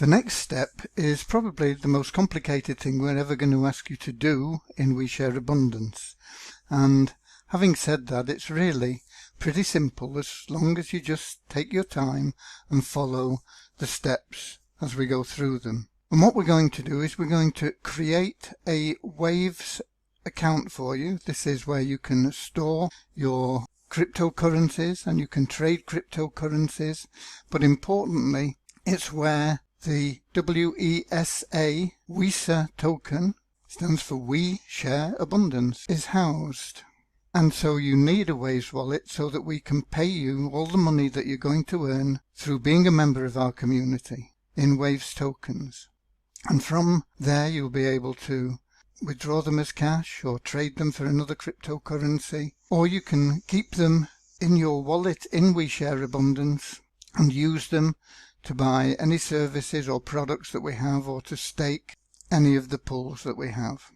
The next step is probably the most complicated thing we're ever going to ask you to do in We Share Abundance. And having said that, it's really pretty simple as long as you just take your time and follow the steps as we go through them. And what we're going to do is we're going to create a Waves account for you. This is where you can store your cryptocurrencies and you can trade cryptocurrencies, but importantly it's where the WESA token, stands for We Share Abundance, is housed. And so you need a Waves wallet so that we can pay you all the money that you're going to earn through being a member of our community in Waves tokens. And from there you'll be able to withdraw them as cash or trade them for another cryptocurrency, or you can keep them in your wallet in We Share Abundance and use them to buy any services or products that we have, or to stake any of the pools that we have.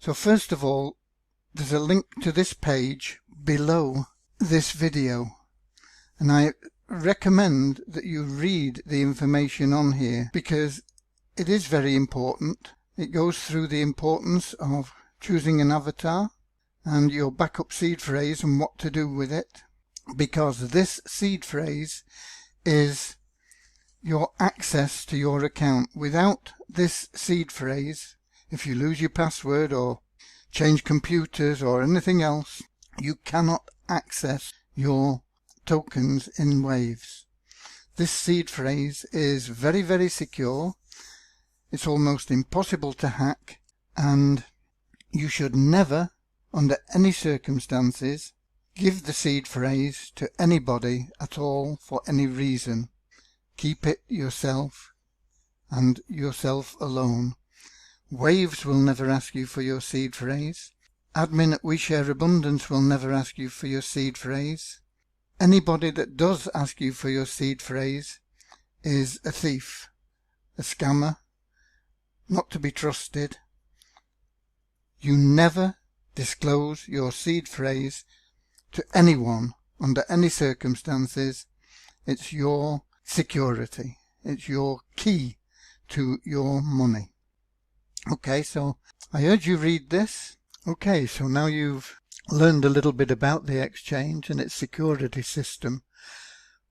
So first of all, there's a link to this page below this video, and I recommend that you read the information on here because it is very important. It goes through the importance of choosing an avatar and your backup seed phrase and what to do with it, because this seed phrase is your access to your account. Without this seed phrase, if you lose your password or change computers or anything else, you cannot access your tokens in Waves. This seed phrase is very, very secure. It's almost impossible to hack, and you should never, under any circumstances, give the seed phrase to anybody at all for any reason. Keep it yourself and yourself alone. Waves will never ask you for your seed phrase. Admin at We Share Abundance will never ask you for your seed phrase. Anybody that does ask you for your seed phrase is a thief, a scammer, not to be trusted. You never disclose your seed phrase to anyone under any circumstances. It's your security. It's your key to your money. Okay, so I urge you read this. Okay, so now you've learned a little bit about the exchange and its security system.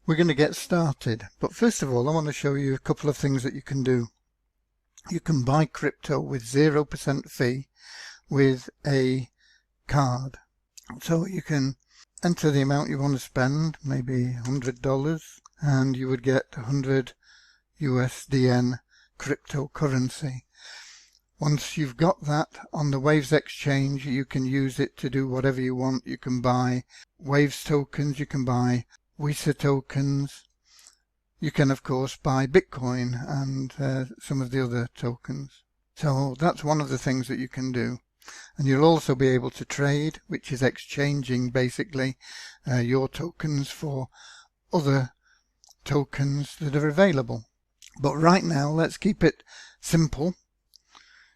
We're going to get started, but first of all I want to show you a couple of things that you can do. You can buy crypto with 0% fee with a card. So you can enter the amount you want to spend, maybe $100, and you would get 100 USDN cryptocurrency. Once you've got that on the Waves exchange, you can use it to do whatever you want. You can buy Waves tokens, you can buy WESA tokens, you can of course buy Bitcoin and some of the other tokens. So that's one of the things that you can do. And you'll also be able to trade, which is exchanging basically your tokens for other tokens that are available. But right now let's keep it simple.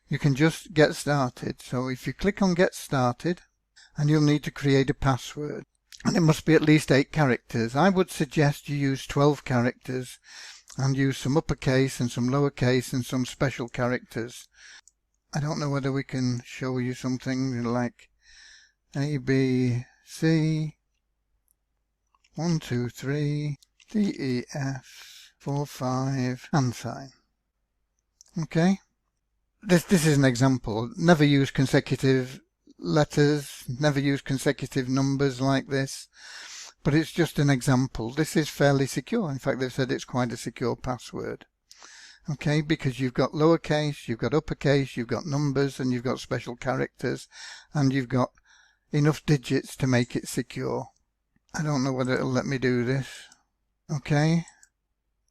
You can just get started. So if you click on Get Started, and you'll need to create a password, and it must be at least 8 characters. I would suggest you use 12 characters and use some uppercase and some lowercase and some special characters. I don't know whether we can show you something like A, B, C, 1, 2, 3, D, E, F, 4, 5, and sign. Okay? This is an example. Never use consecutive letters, never use consecutive numbers like this, but it's just an example. This is fairly secure. In fact, they've said it's quite a secure password. Okay, because you've got lowercase, you've got uppercase, you've got numbers, and you've got special characters, and you've got enough digits to make it secure. I don't know whether it'll let me do this. Okay,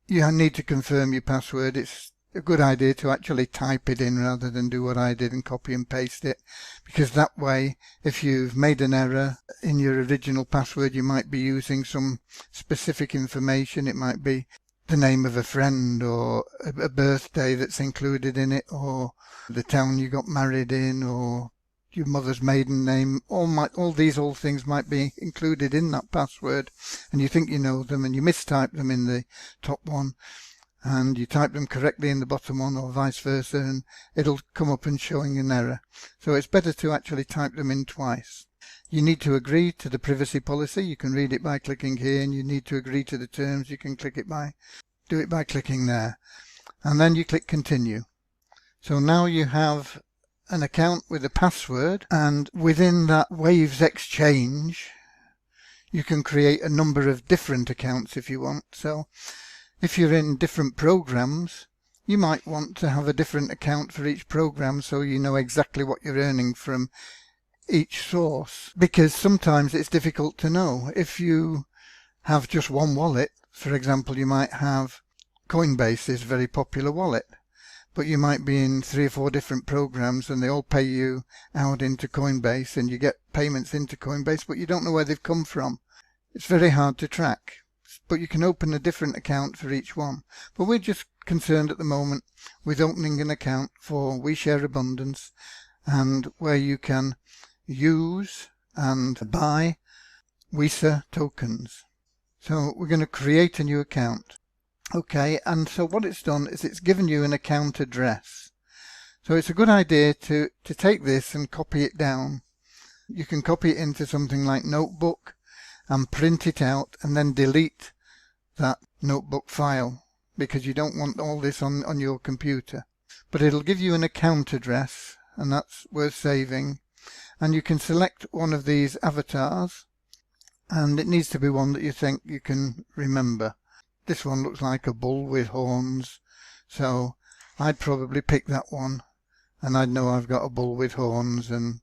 you need to confirm your password. It's a good idea to actually type it in rather than do what I did and copy and paste it, because that way if you've made an error in your original password, you might be using some specific information. It might be the name of a friend or a birthday that's included in it, or the town you got married in, or your mother's maiden name. All these old things might be included in that password, and you think you know them and you mistype them in the top one. and you type them correctly in the bottom one or vice versa, and it'll come up and showing an error. So it's better to actually type them in twice. You need to agree to the privacy policy. You can read it by clicking here, and you need to agree to the terms. You can do it by clicking there, and then you click continue. So now you have an account with a password, and within that Waves Exchange you can create a number of different accounts if you want. So if you're in different programs, you might want to have a different account for each program, so you know exactly what you're earning from each source, because sometimes it's difficult to know. If you have just one wallet, for example, you might have Coinbase is a very popular wallet, but you might be in 3 or 4 different programs and they all pay you out into Coinbase, and you get payments into Coinbase, but you don't know where they've come from. It's very hard to track, but you can open a different account for each one. But we're just concerned at the moment with opening an account for We Share Abundance, and where you can use and buy WISA tokens. So we're going to create a new account. Okay, and so what it's done is it's given you an account address. So it's a good idea to take this and copy it down. You can copy it into something like Notebook and print it out and then delete that Notebook file, because you don't want all this on your computer. But it'll give you an account address, and that's worth saving. And you can select one of these avatars, and it needs to be one that you think you can remember. This one looks like a bull with horns, so I'd probably pick that one, and I'd know I've got a bull with horns and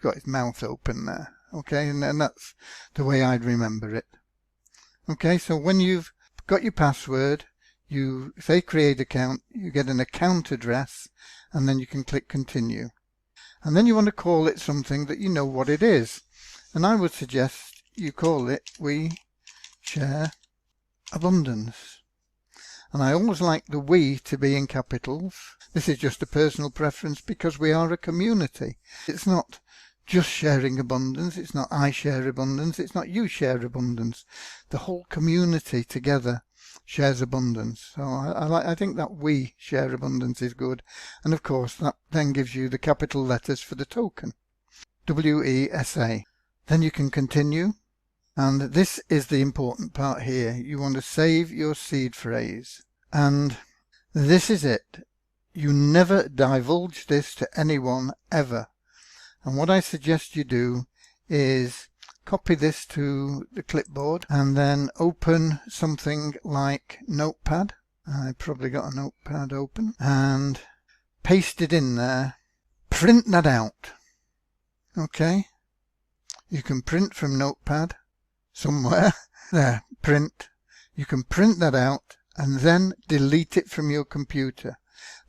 got his mouth open there. Okay, and that's the way I'd remember it. Okay, so when you've got your password, you say create account, you get an account address, and then you can click continue. And then you want to call it something that you know what it is. And I would suggest you call it We Share Abundance. And I always like the we to be in capitals. This is just a personal preference because we are a community. It's not just sharing abundance, it's not I share abundance, it's not you share abundance. The whole community together shares abundance. So I think that We Share Abundance is good. And of course that then gives you the capital letters for the token. WESA. Then you can continue. And this is the important part here. You want to save your seed phrase. And this is it. You never divulge this to anyone ever. And what I suggest you do is copy this to the clipboard and then open something like Notepad. I've probably got a Notepad open, and paste it in there. Print that out. Okay. You can print from Notepad somewhere. There, print. You can print that out and then delete it from your computer.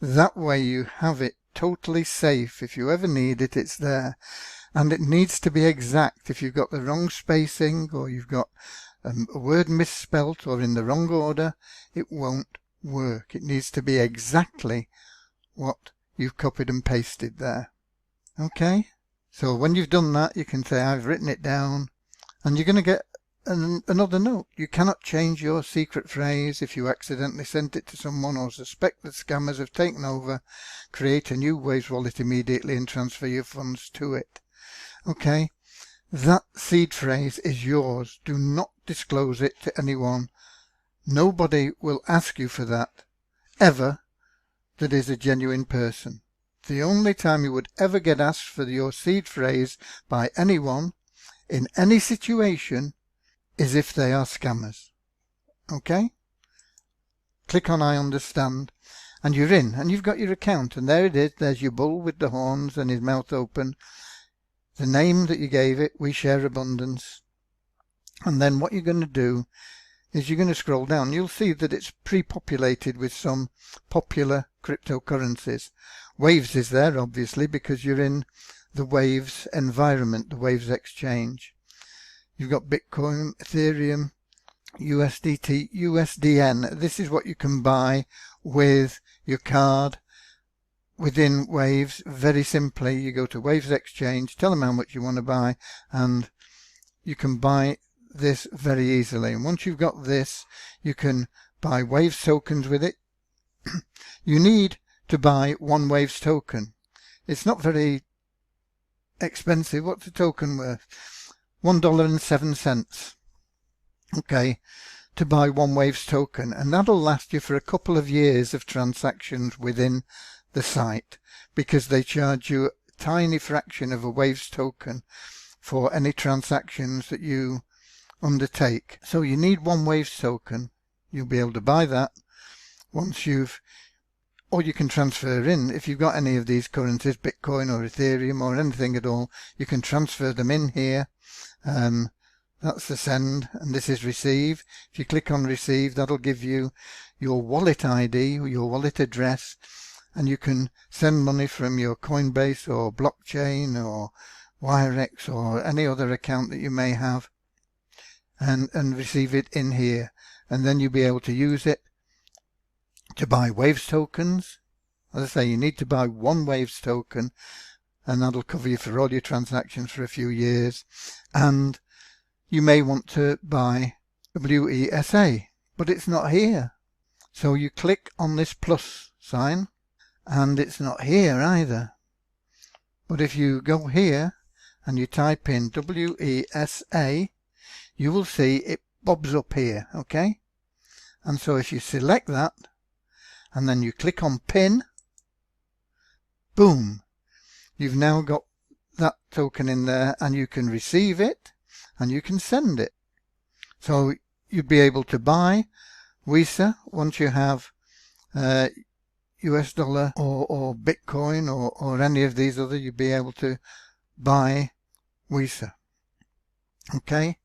That way you have it totally safe. If you ever need it, it's there. And it needs to be exact. If you've got the wrong spacing, or you've got a word misspelt or in the wrong order, it won't work. It needs to be exactly what you've copied and pasted there. Okay? So when you've done that, you can say, I've written it down, and you're going to get another note. You cannot change your secret phrase if you accidentally sent it to someone or suspect that scammers have taken over. Create a new Waves wallet immediately and transfer your funds to it. Okay? That seed phrase is yours. Do not disclose it to anyone. Nobody will ask you for that, ever, that is a genuine person. The only time you would ever get asked for your seed phrase by anyone, in any situation, is if they are scammers. Okay? Click on I understand, and you're in, and you've got your account, and there it is. There's your bull with the horns and his mouth open. The name that you gave it, We Share Abundance. And then what you're going to do is you're going to scroll down. You'll see that it's pre-populated with some popular cryptocurrencies. Waves is there, obviously, because you're in the Waves environment, the Waves Exchange. You've got Bitcoin, Ethereum, USDT, USDN. This is what you can buy with your card within Waves. Very simply, you go to Waves Exchange, tell them how much you want to buy, and you can buy this very easily. And once you've got this, you can buy Waves tokens with it. you need to buy one Waves token. It's not very expensive. What's the token worth? $1.07. Okay, to buy one Waves token, and that'll last you for a couple of years of transactions within the site, because they charge you a tiny fraction of a Waves token for any transactions that you undertake. So you need one Waves token. You'll be able to buy that once or you can transfer in. If you've got any of these currencies, Bitcoin or Ethereum or anything at all, you can transfer them in here. That's the send, and this is receive. If you click on receive, that'll give you your wallet ID, your wallet address, and you can send money from your Coinbase or blockchain or Wirex or any other account that you may have, and receive it in here. And then you'll be able to use it to buy Waves tokens. As I say, you need to buy one Waves token, and that'll cover you for all your transactions for a few years. And you may want to buy WESA, but it's not here. So you click on this plus sign, and it's not here either. But if you go here and you type in WESA, you will see it bobs up here, okay? And so if you select that, and then you click on pin, boom, you've now got that token in there, and you can receive it and you can send it. So you'd be able to buy WESA once you have US dollar or Bitcoin or any of these other. You'd be able to buy WESA. Okay,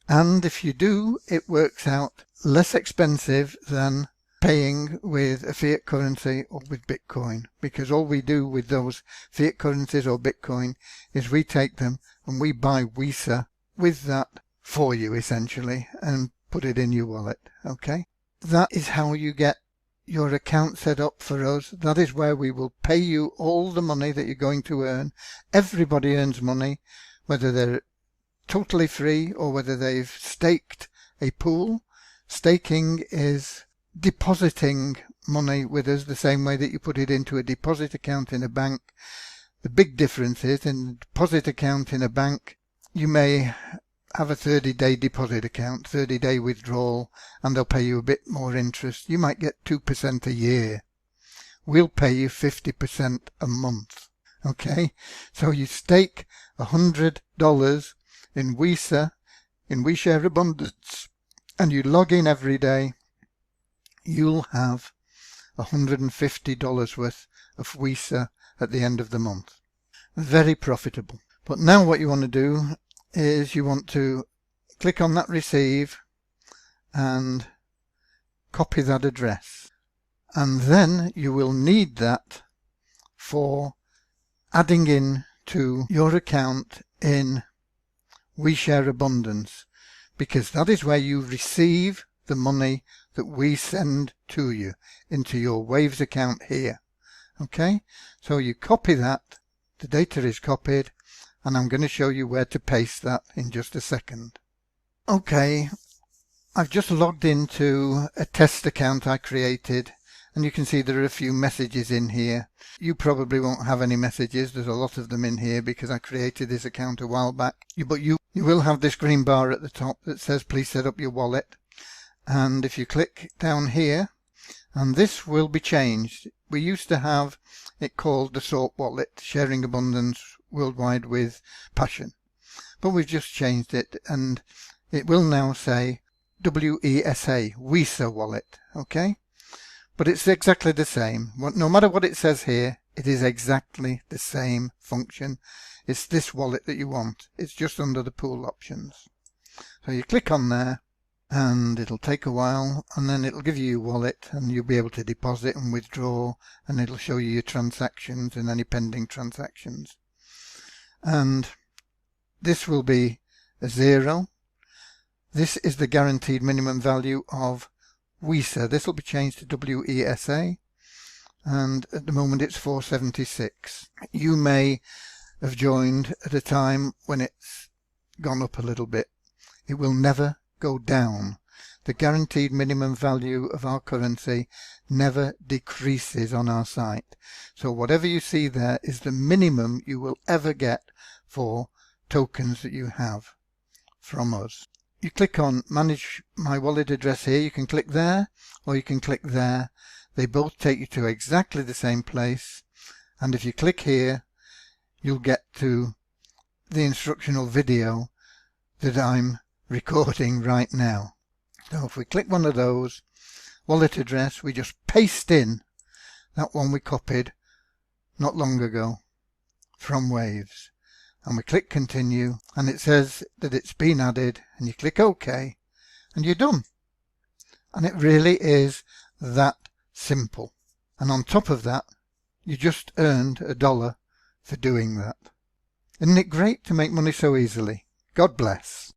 and if you do, it works out less expensive than paying with a fiat currency or with Bitcoin, because all we do with those fiat currencies or Bitcoin is we take them and we buy WESA with that for you, essentially, and put it in your wallet. Okay, that is how you get your account set up for us. That is where we will pay you all the money that you're going to earn. Everybody earns money, whether they're totally free or whether they've staked a pool. Staking is depositing money with us the same way that you put it into a deposit account in a bank. The big difference is, in a deposit account in a bank, you may have a 30-day deposit account, 30-day withdrawal, and they'll pay you a bit more interest. You might get 2% a year. We'll pay you 50% a month. Okay, so you stake $100 in WESA, in WeShare Abundance, and you log in every day, you'll have $150 worth of WESA at the end of the month. Very profitable. But now what you want to do is you want to click on that receive and copy that address. And then you will need that for adding in to your account in WeShare Abundance, because that is where you receive the money that we send to you into your Waves account here. Okay, so you copy that, the data is copied, and I'm going to show you where to paste that in just a second. Okay, I've just logged into a test account I created, and you can see there are a few messages in here. You probably won't have any messages. There's a lot of them in here because I created this account a while back. But you will have this green bar at the top that says please set up your wallet. And if you click down here, and this will be changed. We used to have it called the SALT wallet, Sharing Abundance Worldwide with Passion. But we've just changed it, and it will now say WESA wallet. Okay? But it's exactly the same. No matter what it says here, it is exactly the same function. It's this wallet that you want. It's just under the pool options. So you click on there, and it'll take a while, and then it'll give you your wallet, and you'll be able to deposit and withdraw, and it'll show you your transactions and any pending transactions. And this will be a 0. This is the guaranteed minimum value of WESA. This will be changed to WESA, and at the moment it's 476. You may have joined at a time when it's gone up a little bit. It will never go down. the guaranteed minimum value of our currency never decreases on our site. So whatever you see there is the minimum you will ever get for tokens that you have from us. You click on manage my wallet address here. You can click there or you can click there. They both take you to exactly the same place, and if you click here you'll get to the instructional video that I'm recording right now. So if we click one of those, wallet address, we just paste in that one we copied not long ago from Waves, and we click continue, and it says that it's been added, and you click OK and you're done. And it really is that simple. And on top of that, you just earned $1 for doing that. Isn't it great to make money so easily? God bless.